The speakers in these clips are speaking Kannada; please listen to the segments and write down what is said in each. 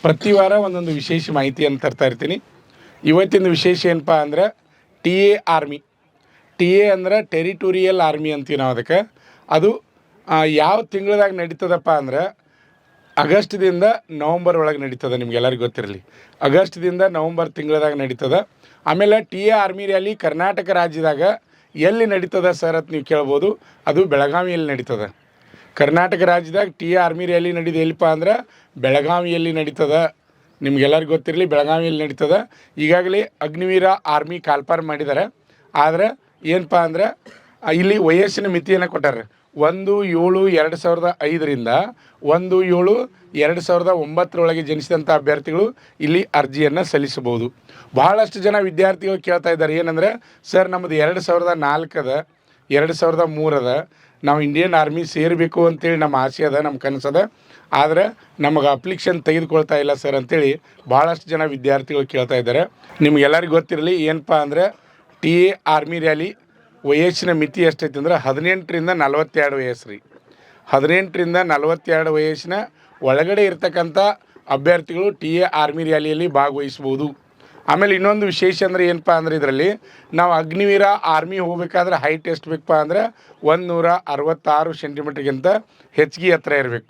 ಪ್ರತಿ ವಾರ ಒಂದೊಂದು ವಿಶೇಷ ಮಾಹಿತಿಯನ್ನು ತರ್ತಾ ಇರ್ತೀನಿ. ಇವತ್ತಿನ ವಿಶೇಷ ಏನಪ್ಪ ಅಂದ್ರೆ ಟಿ.ಎ. ಆರ್ಮಿ. ಟಿ.ಎ. ಅಂದ್ರೆ ಟೆರಿಟೋರಿಯಲ್ ಆರ್ಮಿ ಅಂತೀವಿ ನಾವು ಅದಕ್ಕೆ. ಅದು ಯಾವ ತಿಂಗಳದಾಗ ನಡೀತದಪ್ಪ ಅಂದ್ರೆ ಆಗಸ್ಟ್ದಿಂದ ನವಂಬರ್ ಒಳಗೆ ನಡೀತದೆ. ನಿಮ್ಗೆಲ್ಲರಿಗೂ ಗೊತ್ತಿರಲಿ, ಆಗಸ್ಟ್ದಿಂದ ನವಂಬರ್ ತಿಂಗಳದಾಗ ನಡೀತದೆ. ಆಮೇಲೆ ಟಿ.ಎ. ಆರ್ಮಿ ರ್ಯಾಲಿ ಕರ್ನಾಟಕ ರಾಜ್ಯದಾಗ ಎಲ್ಲಿ ನಡೀತದೆ ಸರ್ ಅಂತ ನೀವು ಕೇಳ್ಬೋದು. ಅದು ಬೆಳಗಾವಿಯಲ್ಲಿ ನಡೀತದೆ. ಕರ್ನಾಟಕ ರಾಜ್ಯದಾಗ ಟಿ.ಎ. ಆರ್ಮಿ ರ್ಯಾಲಿ ನಡೀದು ಎಲ್ಲಿಪ್ಪ ಅಂದ್ರೆ ಬೆಳಗಾವಿಯಲ್ಲಿ ನಡೀತದೆ. ನಿಮ್ಗೆಲ್ಲರಿಗೂ ಗೊತ್ತಿರಲಿ, ಬೆಳಗಾವಿಯಲ್ಲಿ ನಡೀತದೆ. ಈಗಾಗಲೇ ಅಗ್ನಿವೀರ ಆರ್ಮಿ ಕಾಲ್ಪಾರ್ ಮಾಡಿದ್ದಾರೆ. ಆದರೆ ಏನಪ್ಪ ಅಂದ್ರೆ ಇಲ್ಲಿ ವಯಸ್ಸಿನ ಮಿತಿಯನ್ನು ಕೊಟ್ಟಾರೆ. 1/7/2005ರಿಂದ 1/7/2009 ಜನಿಸಿದಂಥ ಅಭ್ಯರ್ಥಿಗಳು ಇಲ್ಲಿ ಅರ್ಜಿಯನ್ನು ಸಲ್ಲಿಸಬಹುದು. ಬಹಳಷ್ಟು ಜನ ವಿದ್ಯಾರ್ಥಿಗಳು ಕೇಳ್ತಾ ಇದ್ದಾರೆ, ಏನಂದರೆ ಸರ್ ನಮ್ಮದು 2004 2003 ನಾವು ಇಂಡಿಯನ್ ಆರ್ಮಿ ಸೇರಬೇಕು ಅಂತೇಳಿ ನಮ್ಮ ಆಸೆ ಅದ, ನಮ್ಮ ಕನಸದ, ಆದರೆ ನಮಗೆ ಅಪ್ಲಿಕೇಶನ್ ತೆಗೆದುಕೊಳ್ತಾ ಇಲ್ಲ ಸರ್ ಅಂತೇಳಿ ಭಾಳಷ್ಟು ಜನ ವಿದ್ಯಾರ್ಥಿಗಳು ಕೇಳ್ತಾ ಇದ್ದಾರೆ. ನಿಮ್ಗೆಲ್ಲರಿಗೂ ಗೊತ್ತಿರಲಿ ಏನಪ್ಪ ಅಂದರೆ ಟಿ.ಎ. ಆರ್ಮಿ ರ್ಯಾಲಿ ವಯಸ್ಸಿನ ಮಿತಿ ಎಷ್ಟೈತೆ ಅಂದ್ರೆ 18ರಿಂದ 42 ವಯಸ್ಸು ರೀ. 18ರಿಂದ 42 ವಯಸ್ಸಿನ ಒಳಗಡೆ ಇರ್ತಕ್ಕಂಥ ಅಭ್ಯರ್ಥಿಗಳು ಟಿ.ಎ. ಆರ್ಮಿ ರ್ಯಾಲಿಯಲ್ಲಿ ಭಾಗವಹಿಸ್ಬೋದು. ಆಮೇಲೆ ಇನ್ನೊಂದು ವಿಶೇಷ ಅಂದರೆ ಏನಪ್ಪ ಅಂದ್ರೆ ಇದರಲ್ಲಿ ನಾವು ಅಗ್ನಿವೀರ ಆರ್ಮಿ ಹೋಗ್ಬೇಕಾದ್ರೆ ಹೈಟ್ ಎಷ್ಟು ಬೇಕಪ್ಪ ಅಂದ್ರೆ 166 ಸೆಂಟಿಮೀಟ್ರ್ಗಿಂತ ಹೆಚ್ಚಿಗೆ ಎತ್ತರ ಇರಬೇಕು.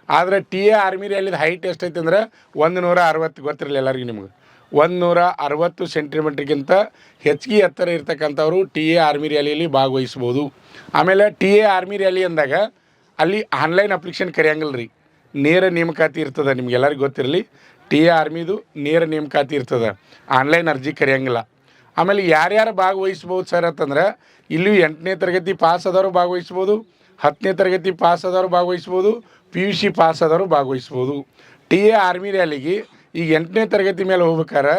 ಆದರೆ ಟಿ.ಎ. ಆರ್ಮಿ ರ್ಯಾಲಿದ ಹೈಟ್ ಎಷ್ಟೈತೆ ಅಂದ್ರೆ 160, ಗೊತ್ತಿರಲಿಲ್ಲ ಎಲ್ಲರಿಗೂ ನಿಮ್ಗೆ, 160 ಸೆಂಟಿಮೀಟ್ರ್ಗಿಂತ ಹೆಚ್ಚಿಗೆ ಎತ್ತರ ಇರ್ತಕ್ಕಂಥವ್ರು ಟಿ.ಎ. ಆರ್ಮಿ ರ್ಯಾಲಿಯಲ್ಲಿ ಭಾಗವಹಿಸ್ಬೋದು. ಆಮೇಲೆ ಟಿ.ಎ. ಆರ್ಮಿ ರ್ಯಾಲಿ ಅಂದಾಗ ಅಲ್ಲಿ ಆನ್ಲೈನ್ ಅಪ್ಲಿಕೇಶನ್ ಕರೆಯಂಗಿಲ್ಲ ರೀ, ನೇರ ನೇಮಕಾತಿ ಇರ್ತದೆ. ನಿಮ್ಗೆಲ್ಲರಿಗೂ ಗೊತ್ತಿರಲಿ, ಟಿ.ಎ. ಆರ್ಮಿದು ನೇರ ನೇಮಕಾತಿ ಇರ್ತದೆ, ಆನ್ಲೈನ್ ಅರ್ಜಿ ಕರೆಯಂಗಿಲ್ಲ. ಆಮೇಲೆ ಯಾರ್ಯಾರು ಭಾಗವಹಿಸ್ಬೋದು ಸರ್ ಅಂತಂದ್ರೆ ಇಲ್ಲಿ 8ನೇ ತರಗತಿ ಪಾಸ್ ಆದವರು ಭಾಗವಹಿಸ್ಬೋದು, 10ನೇ ತರಗತಿ ಪಾಸ್ ಆದವರು ಭಾಗವಹಿಸ್ಬೋದು, PUC ಪಾಸ್ ಆದವರು ಭಾಗವಹಿಸ್ಬೋದು. ಟಿ.ಎ. ಆರ್ಮಿ ರ್ಯಾಲಿಗೆ ಈಗ 8ನೇ ತರಗತಿ ಮೇಲೆ ಹೋಗ್ಬೇಕಾರೆ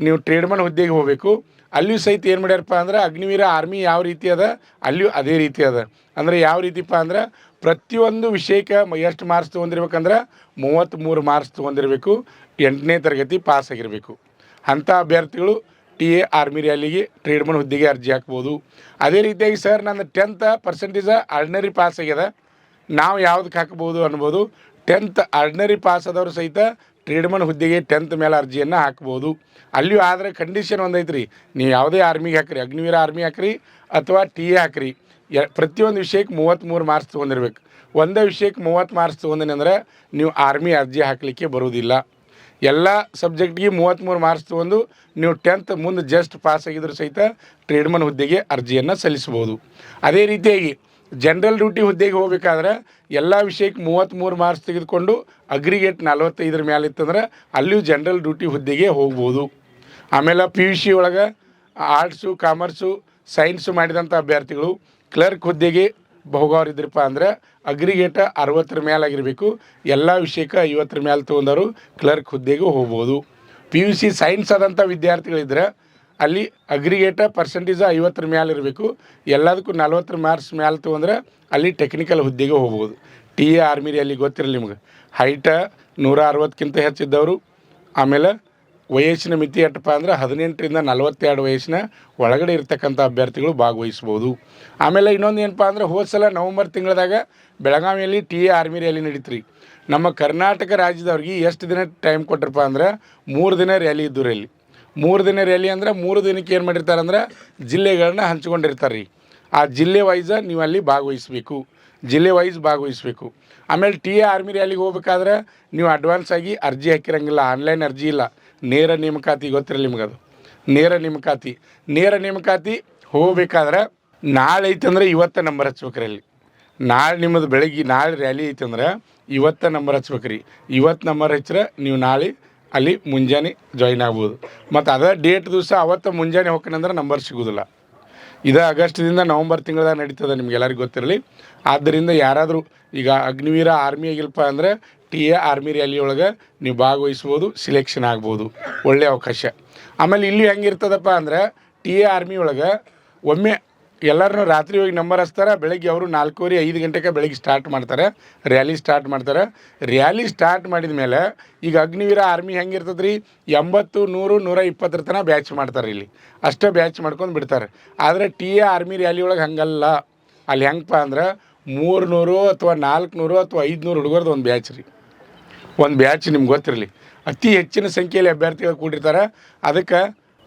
ನೀವು ಟ್ರೇಡ್ಮನ್ ಹುದ್ದೆಗೆ ಹೋಗಬೇಕು. ಅಲ್ಲಿಯೂ ಸಹಿತ ಏನು ಮಾಡ್ಯಾರಪ್ಪ ಅಂದ್ರೆ ಅಗ್ನಿವೀರ ಆರ್ಮಿ ಯಾವ ರೀತಿ ಅದ ಅಲ್ಲಿಯೂ ಅದೇ ರೀತಿ ಅದ. ಅಂದರೆ ಯಾವ ರೀತಿಪ್ಪ ಅಂದ್ರೆ ಪ್ರತಿಯೊಂದು ವಿಷಯಕ್ಕೆ ಎಷ್ಟು ಮಾರ್ಕ್ಸ್ ತೊಗೊಂಡಿರ್ಬೇಕಂದ್ರೆ 33 ಮಾರ್ಕ್ಸ್ ತೊಗೊಂಡಿರಬೇಕು, 8ನೇ ತರಗತಿ ಪಾಸ್ ಆಗಿರಬೇಕು. ಅಂಥ ಅಭ್ಯರ್ಥಿಗಳು ಟಿ.ಎ. ಆರ್ಮಿ ರ್ಯಾಲಿಗೆ ಟ್ರೇಡ್ಮನ್ ಹುದ್ದೆಗೆ ಅರ್ಜಿ ಹಾಕ್ಬೋದು. ಅದೇ ರೀತಿಯಾಗಿ ಸರ್ ನಂದು 10% ಆರ್ಡಿನರಿ ಪಾಸ್ ಆಗ್ಯದ, ನಾವು ಯಾವುದಕ್ಕೆ ಹಾಕ್ಬೋದು ಅನ್ಬೋದು. 10th ಆರ್ಡಿನರಿ ಪಾಸ್ ಆದವರು ಸಹಿತ ಟ್ರೇಡ್ಮನ್ ಹುದ್ದೆಗೆ 10th ಮೇಲೆ ಅರ್ಜಿಯನ್ನು ಹಾಕ್ಬೋದು. ಅಲ್ಲಿಯೂ ಆದರೆ ಕಂಡೀಷನ್ ಒಂದೈತೆ ರೀ, ನೀವು ಯಾವುದೇ ಆರ್ಮಿಗೆ ಹಾಕ್ರಿ, ಅಗ್ನಿವೀರ ಆರ್ಮಿ ಹಾಕ್ರಿ ಅಥವಾ ಟಿ.ಎ. ಹಾಕ್ರಿ, ಪ್ರತಿಯೊಂದು ವಿಷಯಕ್ಕೆ 33 ಮಾರ್ಕ್ಸ್ ತೊಗೊಂಡಿರ್ಬೇಕು. ಒಂದೇ ವಿಷಯಕ್ಕೆ 30 ಮಾರ್ಕ್ಸ್ ತೊಗೊಂಡಿನಿ ಅಂದರೆ ನೀವು ಆರ್ಮಿ ಅರ್ಜಿ ಹಾಕಲಿಕ್ಕೆ ಬರುವುದಿಲ್ಲ. ಎಲ್ಲ ಸಬ್ಜೆಕ್ಟ್ಗೆ 33 ಮಾರ್ಕ್ಸ್ ತೊಗೊಂಡು ನೀವು 10th ಮುಂದೆ ಜಸ್ಟ್ ಪಾಸ್ ಆಗಿದ್ರು ಸಹಿತ ಟ್ರೇಡ್ಮನ್ ಹುದ್ದೆಗೆ ಅರ್ಜಿಯನ್ನು ಸಲ್ಲಿಸ್ಬೋದು. ಅದೇ ರೀತಿಯಾಗಿ ಜನರಲ್ ಡ್ಯೂಟಿ ಹುದ್ದೆಗೆ ಹೋಗಬೇಕಾದ್ರೆ ಎಲ್ಲ ವಿಷಯಕ್ಕೆ 33 ಮಾರ್ಕ್ಸ್ ತೆಗೆದುಕೊಂಡು ಅಗ್ರಿಗೇಟ್ 45 ಮೇಲೆ ಇತ್ತಂದ್ರೆ ಅಲ್ಲಿಯೂ ಜನರಲ್ ಡ್ಯೂಟಿ ಹುದ್ದೆಗೆ ಹೋಗ್ಬೋದು. ಆಮೇಲೆ PUC ಒಳಗೆ ಆರ್ಟ್ಸು, ಕಾಮರ್ಸು, ಸೈನ್ಸು ಮಾಡಿದಂಥ ಅಭ್ಯರ್ಥಿಗಳು ಕ್ಲರ್ಕ್ ಹುದ್ದೆಗೆ ಹೋಗೋರಿದ್ರಪ್ಪ ಅಂದ್ರೆ ಅಗ್ರಿಗೇಟ 60 ಮೇಲಾಗಿರಬೇಕು. ಎಲ್ಲ ವಿಷಯಕ್ಕೆ 50 ಮೇಲೆ ತೊಗೊಂಡವರು ಕ್ಲರ್ಕ್ ಹುದ್ದೆಗೂ ಹೋಗ್ಬೋದು. PUC ಸೈನ್ಸ್ ಆದಂಥ ವಿದ್ಯಾರ್ಥಿಗಳಿದ್ರೆ ಅಲ್ಲಿ ಅಗ್ರಿಗೇಟ ಪರ್ಸೆಂಟೇಜ್ 50 ಮೇಲೆ ಇರಬೇಕು. ಎಲ್ಲದಕ್ಕೂ 40 ಮಾರ್ಕ್ಸ್ ಮೇಲೆ ತೊಗೊಂಡ್ರೆ ಅಲ್ಲಿ ಟೆಕ್ನಿಕಲ್ ಹುದ್ದೆಗೆ ಹೋಗ್ಬೋದು. ಟಿ.ಎ. ಆರ್ಮಿ ರ್ಯಾಲಿ ಗೊತ್ತಿರಲಿ ನಿಮ್ಗೆ, ಹೈಟ 160ಕ್ಕಿಂತ ಹೆಚ್ಚಿದ್ದವರು. ಆಮೇಲೆ ವಯಸ್ಸಿನ ಮಿತಿ ಎಷ್ಟಪ್ಪ ಅಂದ್ರೆ 18ರಿಂದ 42 ವಯಸ್ಸಿನ ಒಳಗಡೆ ಇರ್ತಕ್ಕಂಥ ಅಭ್ಯರ್ಥಿಗಳು ಭಾಗವಹಿಸ್ಬೋದು. ಆಮೇಲೆ ಇನ್ನೊಂದು ಏನಪ್ಪ ಅಂದ್ರೆ ಹೋದ ಸಲ ನವಂಬರ್ ತಿಂಗಳದಾಗ ಬೆಳಗಾವಿಯಲ್ಲಿ ಟಿ.ಎ. Army rally ನಡೀತ್ರಿ. ನಮ್ಮ ಕರ್ನಾಟಕ ರಾಜ್ಯದವ್ರಿಗೆ ಎಷ್ಟು ದಿನ ಟೈಮ್ ಕೊಟ್ಟರಪ್ಪ ಅಂದ್ರೆ 3 ದಿನ ರ್ಯಾಲಿ ಇದ್ದು. ರ್ಯಾಲಿ 3 ದಿನ ರ್ಯಾಲಿ ಅಂದ್ರೆ 3 ದಿನಕ್ಕೆ ಏನು ಮಾಡಿರ್ತಾರೆ ಅಂದ್ರೆ ಜಿಲ್ಲೆಗಳನ್ನ ಹಂಚ್ಕೊಂಡಿರ್ತಾರೆ ರೀ. ಆ ಜಿಲ್ಲೆ ವೈಸ ನೀವು ಅಲ್ಲಿ ಭಾಗವಹಿಸಬೇಕು, ಜಿಲ್ಲೆ ವೈಸ್ ಭಾಗವಹಿಸಬೇಕು. ಆಮೇಲೆ ಟಿ.ಎ. ಆರ್ಮಿ ರ್ಯಾಲಿಗೆ ಹೋಗ್ಬೇಕಾದ್ರೆ ನೀವು ಅಡ್ವಾನ್ಸ್ ಆಗಿ ಅರ್ಜಿ ಹಾಕಿರಂಗಿಲ್ಲ, ಆನ್ಲೈನ್ ಅರ್ಜಿ ಇಲ್ಲ, ನೇರ ನೇಮಕಾತಿ. ಗೊತ್ತಿರಲಿ ನಿಮಗದು, ನೇರ ನೇಮಕಾತಿ ಹೋಗ್ಬೇಕಾದ್ರೆ ನಾಳೆ ಐತಂದ್ರೆ ಇವತ್ತು ನಂಬರ್ ಹಚ್ಬೇಕ್ರಿ. ಅಲ್ಲಿ ನಾಳೆ ನಿಮ್ಮದು ಬೆಳಗ್ಗೆ ನಾಳೆ ರ್ಯಾಲಿ ಐತಂದ್ರೆ ಇವತ್ತು ನಂಬರ್ ಹಚ್ಬೇಕ್ರಿ. ಇವತ್ತು ನಂಬರ್ ಹಚ್ಚಿದ್ರೆ ನೀವು ನಾಳೆ ಅಲ್ಲಿ ಮುಂಜಾನೆ ಜಾಯಿನ್ ಆಗ್ಬೋದು. ಮತ್ತು ಅದೇ ಡೇಟ್ ದಿವಸ ಅವತ್ತು ಮುಂಜಾನೆ ಹೋಗ್ಕಂದ್ರೆ ನಂಬರ್ ಸಿಗೋದಿಲ್ಲ. ಇದು ಆಗಸ್ಟ್ದಿಂದ ನವಂಬರ್ ತಿಂಗಳದಾಗ ನಡೀತದೆ, ನಿಮ್ಗೆಲ್ಲರಿಗೂ ಗೊತ್ತಿರಲಿ. ಆದ್ದರಿಂದ ಯಾರಾದರೂ ಈಗ ಅಗ್ನಿವೀರ ಆರ್ಮಿ ಆಗಿಲ್ಪ ಅಂದರೆ ಟಿ.ಎ. ಆರ್ಮಿ ರ್ಯಾಲಿ ಒಳಗೆ ನೀವು ಭಾಗವಹಿಸ್ಬೋದು, ಸಿಲೆಕ್ಷನ್ ಆಗ್ಬೋದು, ಒಳ್ಳೆಯ ಅವಕಾಶ. ಆಮೇಲೆ ಇಲ್ಲಿ ಹೆಂಗಿರ್ತದಪ್ಪ ಅಂದ್ರೆ ಟಿ.ಎ. ಆರ್ಮಿ ಒಳಗೆ ಒಮ್ಮೆ ಎಲ್ಲರೂ ರಾತ್ರಿ ಹೋಗಿ ನಂಬರ್ ಹಚ್ತಾರೆ, ಬೆಳಗ್ಗೆ ಅವರು 4:30-5 ಗಂಟೆಗೆ ಬೆಳಗ್ಗೆ ಸ್ಟಾರ್ಟ್ ಮಾಡ್ತಾರೆ, ರ್ಯಾಲಿ ಸ್ಟಾರ್ಟ್ ಮಾಡ್ತಾರೆ. ರ್ಯಾಲಿ ಸ್ಟಾರ್ಟ್ ಮಾಡಿದ ಮೇಲೆ ಈಗ ಅಗ್ನಿವೀರ ಆರ್ಮಿ ಹೆಂಗಿರ್ತದೆ ರೀ, 80, 100, 120 ತನಕ ಬ್ಯಾಚ್ ಮಾಡ್ತಾರೆ. ಇಲ್ಲಿ ಅಷ್ಟೇ ಬ್ಯಾಚ್ ಮಾಡ್ಕೊಂಡು ಬಿಡ್ತಾರೆ. ಆದರೆ ಟಿ.ಎ. ಆರ್ಮಿ ರ್ಯಾಲಿ ಒಳಗೆ ಹಂಗಲ್ಲ. ಅಲ್ಲಿ ಹೆಂಗಪ್ಪ ಅಂದ್ರೆ 300 ಅಥವಾ 400 ಅಥವಾ 500 ಹುಡುಗರದ್ದು ಒಂದು ಬ್ಯಾಚ್ ರೀ. ಒಂದು ಬ್ಯಾಚ್ ನಿಮ್ಗೆ ಗೊತ್ತಿರಲಿ. ಅತಿ ಹೆಚ್ಚಿನ ಸಂಖ್ಯೆಯಲ್ಲಿ ಅಭ್ಯರ್ಥಿಗಳು ಕೂಡಿರ್ತಾರೆ. ಅದಕ್ಕೆ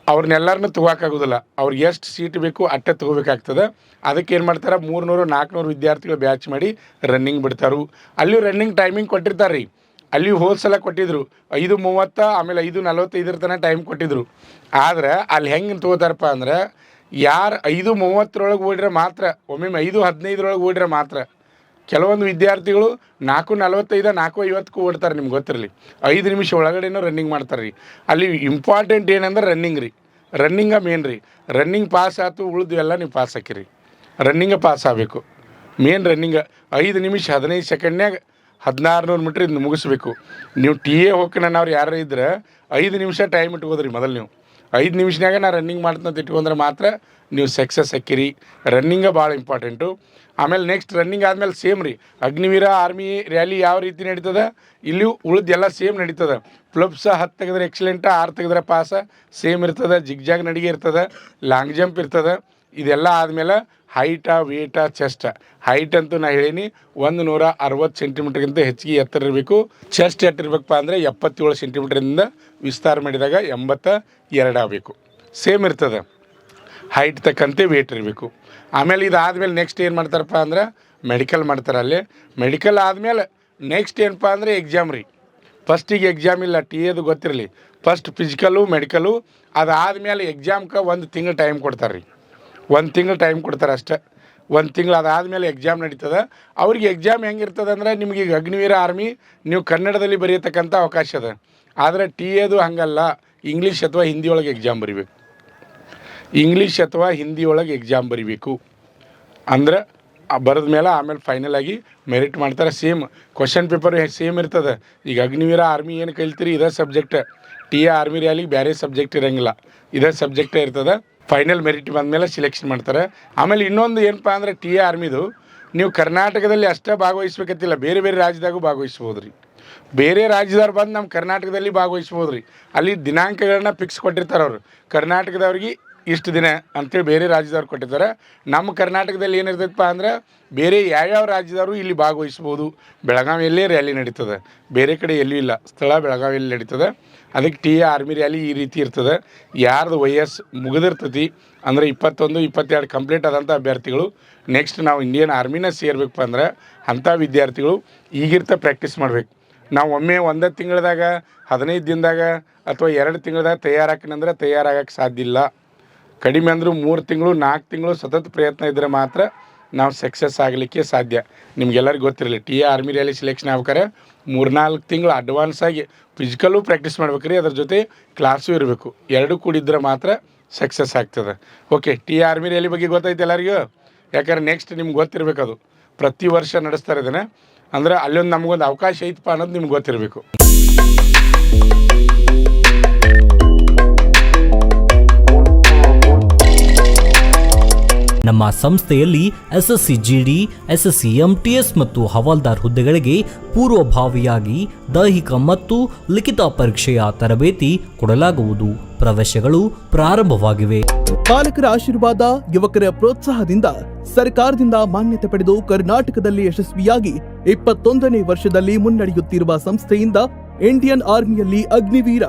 ಅವ್ರನ್ನೆಲ್ಲರನ್ನೂ ತೊಗೋಕ್ಕಾಗೋದಿಲ್ಲ. ಅವ್ರಿಗೆ ಎಷ್ಟು ಸೀಟ್ ಬೇಕು ಅಷ್ಟೇ ತೊಗೋಬೇಕಾಗ್ತದೆ. ಅದಕ್ಕೆ ಏನು ಮಾಡ್ತಾರೆ, 300-400 ವಿದ್ಯಾರ್ಥಿಗಳು ಬ್ಯಾಚ್ ಮಾಡಿ ರನ್ನಿಂಗ್ ಬಿಡ್ತಾರೆ. ಅಲ್ಲಿ ರನ್ನಿಂಗ್ ಟೈಮಿಂಗ್ ಕೊಟ್ಟಿರ್ತಾರೆ ರೀ. ಅಲ್ಲಿ ಹೋದ ಸಲ ಕೊಟ್ಟಿದ್ರು 5:30, ಆಮೇಲೆ 5:45 ತನಕ ಟೈಮ್ ಕೊಟ್ಟಿದ್ರು. ಆದ್ರೆ ಅಲ್ಲಿ ಹೆಂಗೆ ತೊಗೋತಾರಪ್ಪ ಅಂದ್ರೆ, ಯಾರು 5:30 ಓಡಿದ್ರೆ ಮಾತ್ರ, ಒಮ್ಮೆ 5:15 ಓಡಿದ್ರೆ ಮಾತ್ರ. ಕೆಲವೊಂದು ವಿದ್ಯಾರ್ಥಿಗಳು 4:45, 4:50 ಓಡ್ತಾರೆ. ನಿಮ್ಗೆ ಗೊತ್ತಿರಲಿ, 5 ನಿಮಿಷ ಒಳಗಡೆನೂ ರನ್ನಿಂಗ್ ಮಾಡ್ತಾರೆ ರೀ. ಅಲ್ಲಿ ಇಂಪಾರ್ಟೆಂಟ್ ಏನಂದ್ರೆ ರನ್ನಿಂಗ್ ರೀ. ರನ್ನಿಂಗ ಮೇನ್ ರೀ. ರನ್ನಿಂಗ್ ಪಾಸ್ ಆಯ್ತು, ಉಳಿದು ಎಲ್ಲ ನೀವು ಪಾಸ್ ಹಾಕಿರಿ. ರನ್ನಿಂಗ ಪಾಸ್ ಆಗಬೇಕು. ಮೇನ್ ರನ್ನಿಂಗ 5 ನಿಮಿಷ 15 ಸೆಕೆಂಡ್ನಾಗ 1600 ಮೀಟ್ರ್ ಇದನ್ನು ಮುಗಿಸ್ಬೇಕು. ನೀವು TA ಹೋಗ್ಕನವ್ರು ಯಾರು ಇದ್ರೆ 5 ನಿಮಿಷ ಟೈಮ್ ಇಟ್ಕೋದ್ರಿ. ಮೊದಲು ನೀವು 5 ನಿಮಿಷನಾಗ ನಾ ರನ್ನಿಂಗ್ ಮಾಡ್ತಂತ ಇಟ್ಕೊಂಡ್ರೆ ಮಾತ್ರ ನೀವು ಸಕ್ಸಸ್ ಹಾಕಿರಿ. ರನ್ನಿಂಗ ಭಾಳ ಇಂಪಾರ್ಟೆಂಟು. ಆಮೇಲೆ ನೆಕ್ಸ್ಟ್ ರನ್ನಿಂಗ್ ಆದಮೇಲೆ ಸೇಮ್ ರೀ, ಅಗ್ನಿವೀರ ಆರ್ಮಿ ರ್ಯಾಲಿ ಯಾವ ರೀತಿ ನಡೀತದೆ, ಇಲ್ಲಿಯೂ ಉಳಿದೆಲ್ಲ ಸೇಮ್ ನಡೀತದೆ. ಪ್ಲಬ್ಸ 10 ತೆಗೆದ್ರೆ ಎಕ್ಸಲೆಂಟ, 6 ತೆಗೆದ್ರೆ ಪಾಸ, ಸೇಮ್ ಇರ್ತದೆ. ಜಿಗ್ಜಾಗ್ ನಡಿಗೆ ಇರ್ತದೆ, ಲಾಂಗ್ ಜಂಪ್ ಇರ್ತದೆ. ಇದೆಲ್ಲ ಆದಮೇಲೆ ಹೈಟ, ವೇಟ, ಚೆಸ್ಟ್. ಹೈಟ್ ಅಂತೂ ನಾ ಹೇಳೀನಿ 160 ಸೆಂಟಿಮೀಟ್ರ್ಗಿಂತ ಹೆಚ್ಚಿಗೆ ಎತ್ತರ ಇರಬೇಕು. ಚೆಸ್ಟ್ ಎಟ್ಟಿರ್ಬೇಕಪ್ಪ ಅಂದರೆ 77 ಸೆಂಟಿಮೀಟ್ರಿಂದ ವಿಸ್ತಾರ ಮಾಡಿದಾಗ 82 ಆಗಬೇಕು. ಸೇಮ್ ಇರ್ತದೆ. ಹೈಟ್ ತಕ್ಕಂತೆ ವೇಟ್ ಇರಬೇಕು. ಆಮೇಲೆ ಇದಾದಮೇಲೆ ನೆಕ್ಸ್ಟ್ ಏನು ಮಾಡ್ತಾರಪ್ಪ ಅಂದ್ರೆ ಮೆಡಿಕಲ್ ಮಾಡ್ತಾರೆ. ಅಲ್ಲಿ ಮೆಡಿಕಲ್ ಆದಮೇಲೆ ನೆಕ್ಸ್ಟ್ ಏನಪ್ಪ ಅಂದರೆ ಎಕ್ಸಾಮ್ ರೀ. ಫಸ್ಟಿಗೆ ಎಕ್ಸಾಮ್ ಇಲ್ಲ, TA ಗೊತ್ತಿರಲಿ. ಫಸ್ಟ್ ಫಿಸಿಕಲ್ಲು, ಮೆಡಿಕಲು, ಅದಾದಮೇಲೆ ಎಕ್ಸಾಮ್ಗೆ 1 ತಿಂಗಳು ಟೈಮ್ ಕೊಡ್ತಾರೆ ರೀ. 1 ತಿಂಗಳು ಟೈಮ್ ಕೊಡ್ತಾರೆ ಅಷ್ಟೇ. 1 ತಿಂಗಳು ಅದಾದಮೇಲೆ ಎಕ್ಸಾಮ್ ನಡೀತದೆ. ಅವ್ರಿಗೆ ಎಕ್ಸಾಮ್ ಹೆಂಗಿರ್ತದೆ ಅಂದರೆ, ನಿಮಗೆ ಈಗ ಅಗ್ನಿವೀರ ಆರ್ಮಿ ನೀವು ಕನ್ನಡದಲ್ಲಿ ಬರೆಯತಕ್ಕಂಥ ಅವಕಾಶ ಅದ. ಆದರೆ TA ಹಂಗಲ್ಲ, ಇಂಗ್ಲೀಷ್ ಅಥವಾ ಹಿಂದಿ ಒಳಗೆ ಎಕ್ಸಾಮ್ ಬರಿಬೇಕು. ಇಂಗ್ಲೀಷ್ ಅಥವಾ ಹಿಂದಿ ಒಳಗೆ ಎಕ್ಸಾಮ್ ಬರಿಬೇಕು. ಅಂದ್ರೆ ಬರೆದ ಮೇಲೆ ಆಮೇಲೆ ಫೈನಲ್ ಆಗಿ ಮೆರಿಟ್ ಮಾಡ್ತಾರೆ. ಸೇಮ್ ಕ್ವಶನ್ ಪೇಪರ್ ಸೇಮ್ ಇರ್ತದೆ. ಈಗ ಅಗ್ನಿವೀರ ಆರ್ಮಿ ಏನು ಕಲಿತೀರಿ ಇದೇ ಸಬ್ಜೆಕ್ಟ್. TA ಆರ್ಮಿ ರ್ಯಾಲಿಗೆ ಬೇರೆ ಸಬ್ಜೆಕ್ಟ್ ಇರೋಂಗಿಲ್ಲ, ಇದೇ ಸಬ್ಜೆಕ್ಟೇ ಇರ್ತದೆ. ಫೈನಲ್ ಮೆರಿಟ್ ಬಂದಮೇಲೆ ಸಿಲೆಕ್ಷನ್ ಮಾಡ್ತಾರೆ. ಆಮೇಲೆ ಇನ್ನೊಂದು ಏನಪ್ಪ ಅಂದರೆ TA ಆರ್ಮಿದು ನೀವು ಕರ್ನಾಟಕದಲ್ಲಿ ಅಷ್ಟೇ ಭಾಗವಹಿಸ್ಬೇಕಂತಿಲ್ಲ, ಬೇರೆ ಬೇರೆ ರಾಜ್ಯದಾಗೂ ಭಾಗವಹಿಸ್ಬೋದು ರೀ. ಬೇರೆ ರಾಜ್ಯದವ್ರು ಬಂದು ನಮ್ಮ ಕರ್ನಾಟಕದಲ್ಲಿ ಭಾಗವಹಿಸ್ಬೋದು ರೀ. ಅಲ್ಲಿ ದಿನಾಂಕಗಳನ್ನ ಫಿಕ್ಸ್ ಕೊಟ್ಟಿರ್ತಾರೆ ಅವರು. ಕರ್ನಾಟಕದವ್ರಿಗೆ ಇಷ್ಟು ದಿನ ಅಂತೇಳಿ ಬೇರೆ ರಾಜ್ಯದವ್ರು ಕೊಟ್ಟಿರ್ತಾರೆ. ನಮ್ಮ ಕರ್ನಾಟಕದಲ್ಲಿ ಏನಿರ್ತೈತಪ್ಪ ಅಂದ್ರೆ ಬೇರೆ ಯಾವ್ಯಾವ ರಾಜ್ಯದವರು ಇಲ್ಲಿ ಭಾಗವಹಿಸ್ಬೋದು. ಬೆಳಗಾವಿಯಲ್ಲೇ ರ್ಯಾಲಿ ನಡೀತದೆ, ಬೇರೆ ಕಡೆ ಎಲ್ಲೂ ಇಲ್ಲ. ಸ್ಥಳ ಬೆಳಗಾವಿಯಲ್ಲಿ ನಡೀತದೆ. ಅದಕ್ಕೆ TA ಆರ್ಮಿ ರ್ಯಾಲಿ ಈ ರೀತಿ ಇರ್ತದೆ. ಯಾರ್ದು ವಯಸ್ಸು ಮುಗಿದಿರ್ತೈತಿ ಅಂದರೆ 21, 22 ಕಂಪ್ಲೀಟ್ ಆದಂಥ ಅಭ್ಯರ್ಥಿಗಳು ನೆಕ್ಸ್ಟ್ ನಾವು ಇಂಡಿಯನ್ ಆರ್ಮಿನ ಸೇರ್ಬೇಕಪ್ಪ ಅಂದ್ರೆ ಅಂಥ ವಿದ್ಯಾರ್ಥಿಗಳು ಈಗಿರ್ತ ಪ್ರಾಕ್ಟೀಸ್ ಮಾಡಬೇಕು. ನಾವು ಒಮ್ಮೆ 1 ತಿಂಗಳದಾಗ 15 ದಿನದಾಗ ಅಥವಾ 2 ತಿಂಗಳದಾಗ ತಯಾರಾಕಿನಂದ್ರೆ ತಯಾರಾಗಕ್ಕೆ ಸಾಧ್ಯ ಇಲ್ಲ. ಕಡಿಮೆ ಅಂದರೂ 3 ತಿಂಗಳು 4 ತಿಂಗಳು ಸತತ ಪ್ರಯತ್ನ ಇದ್ದರೆ ಮಾತ್ರ ನಾವು ಸಕ್ಸಸ್ ಆಗಲಿಕ್ಕೆ ಸಾಧ್ಯ. ನಿಮ್ಗೆಲ್ಲರಿಗೂ ಗೊತ್ತಿರಲಿ, TA ಆರ್ಮಿ ರ್ಯಾಲಿ ಸಿಲೆಕ್ಷನ್ ಆಗ್ಬೇಕಾರೆ 3-4 ತಿಂಗಳು ಅಡ್ವಾನ್ಸ್ ಆಗಿ ಫಿಸಿಕಲ್ಲು ಪ್ರಾಕ್ಟೀಸ್ ಮಾಡ್ಬೇಕು ರೀ. ಅದ್ರ ಜೊತೆ ಕ್ಲಾಸು ಇರಬೇಕು. 2 ಕೂಡಿದ್ರೆ ಮಾತ್ರ ಸಕ್ಸಸ್ ಆಗ್ತದೆ. ಓಕೆ, TA ಆರ್ಮಿ ರ್ಯಾಲಿ ಬಗ್ಗೆ ಗೊತ್ತೈತೆ ಎಲ್ಲರಿಗೂ. ಯಾಕಂದ್ರೆ ನೆಕ್ಸ್ಟ್ ನಿಮ್ಗೆ ಗೊತ್ತಿರಬೇಕು, ಅದು ಪ್ರತಿ ವರ್ಷ ನಡೆಸ್ತಾರೆ ಇದನ್ನು. ಅಂದ್ರೆ ಅಲ್ಲೊಂದು ನಮಗೊಂದು ಅವಕಾಶ ಐತಪ್ಪ ಅನ್ನೋದು ನಿಮ್ಗೆ ಗೊತ್ತಿರಬೇಕು. ನಮ್ಮ ಸಂಸ್ಥೆಯಲ್ಲಿ SSC GD, SSC MTS ಮತ್ತು ಹವಾಲ್ದಾರ್ ಹುದ್ದೆಗಳಿಗೆ ಪೂರ್ವಭಾವಿಯಾಗಿ ದೈಹಿಕ ಮತ್ತು ಲಿಖಿತ ಪರೀಕ್ಷೆಯ ತರಬೇತಿ ಕೊಡಲಾಗುವುದು. ಪ್ರವೇಶಗಳು ಪ್ರಾರಂಭವಾಗಿವೆ. ಪಾಲಕರ ಆಶೀರ್ವಾದ, ಯುವಕರ ಪ್ರೋತ್ಸಾಹದಿಂದ ಸರ್ಕಾರದಿಂದ ಮಾನ್ಯತೆ ಪಡೆದು ಕರ್ನಾಟಕದಲ್ಲಿ ಯಶಸ್ವಿಯಾಗಿ 21ನೇ ವರ್ಷದಲ್ಲಿ ಮುನ್ನಡೆಯುತ್ತಿರುವ ಸಂಸ್ಥೆಯಿಂದ ಇಂಡಿಯನ್ ಆರ್ಮಿಯಲ್ಲಿ Agniveer,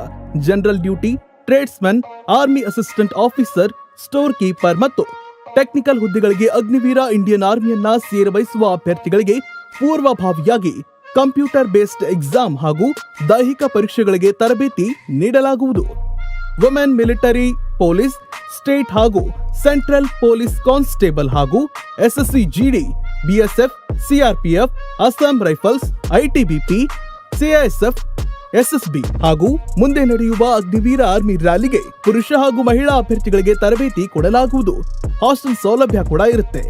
general duty, tradesman, army assistant officer, store keeper ಮತ್ತು ಟೆಕ್ನಿಕಲ್ ಹುದ್ದೆಗಳಿಗೆ ಅಗ್ನಿವೀರ ಇಂಡಿಯನ್ ಆರ್ಮಿಯನ್ನ ಸೇರಬಯಸುವ ಅಭ್ಯರ್ಥಿಗಳಿಗೆ ಪೂರ್ವಭಾವಿಯಾಗಿ ಕಂಪ್ಯೂಟರ್ ಬೇಸ್ಡ್ ಎಕ್ಸಾಮ್ ಹಾಗೂ ದೈಹಿಕ ಪರೀಕ್ಷೆಗಳಿಗೆ ತರಬೇತಿ ನೀಡಲಾಗುವುದು. ವುಮೆನ್ ಮಿಲಿಟರಿ, ಪೊಲೀಸ್, ಸ್ಟೇಟ್ ಹಾಗೂ ಸೆಂಟ್ರಲ್ ಪೊಲೀಸ್ ಕಾನ್ಸ್ಟೇಬಲ್ ಹಾಗೂ SSC GD, BSF, CRPF, Assam rifles, ITBP, CISF, SSB ಹಾಗೂ ಮುಂದೆ ನಡೆಯುವ ಅಗ್ನಿವೀರ ಆರ್ಮಿ ರ್ಯಾಲಿಗೆ ಪುರುಷ ಹಾಗೂ ಮಹಿಳಾ ಅಭ್ಯರ್ಥಿಗಳಿಗೆ ತರಬೇತಿ ಕೊಡಲಾಗುವುದು. ಹಾಸ್ಟೆಲ್ ಸೌಲಭ್ಯ ಕೂಡ ಇರುತ್ತೆ.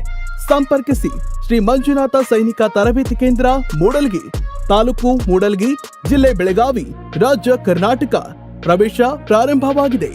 ಸಂಪರ್ಕಿಸಿ ಶ್ರೀ ಮಂಜುನಾಥ ಸೈನಿಕ ತರಬೇತಿ ಕೇಂದ್ರ, ಮೂಡಲ್ಗಿ, ತಾಲೂಕು ಮೂಡಲ್ಗಿ, ಜಿಲ್ಲೆ ಬೆಳಗಾವಿ, ರಾಜ್ಯ ಕರ್ನಾಟಕ. ಪ್ರವೇಶ ಪ್ರಾರಂಭವಾಗಿದೆ.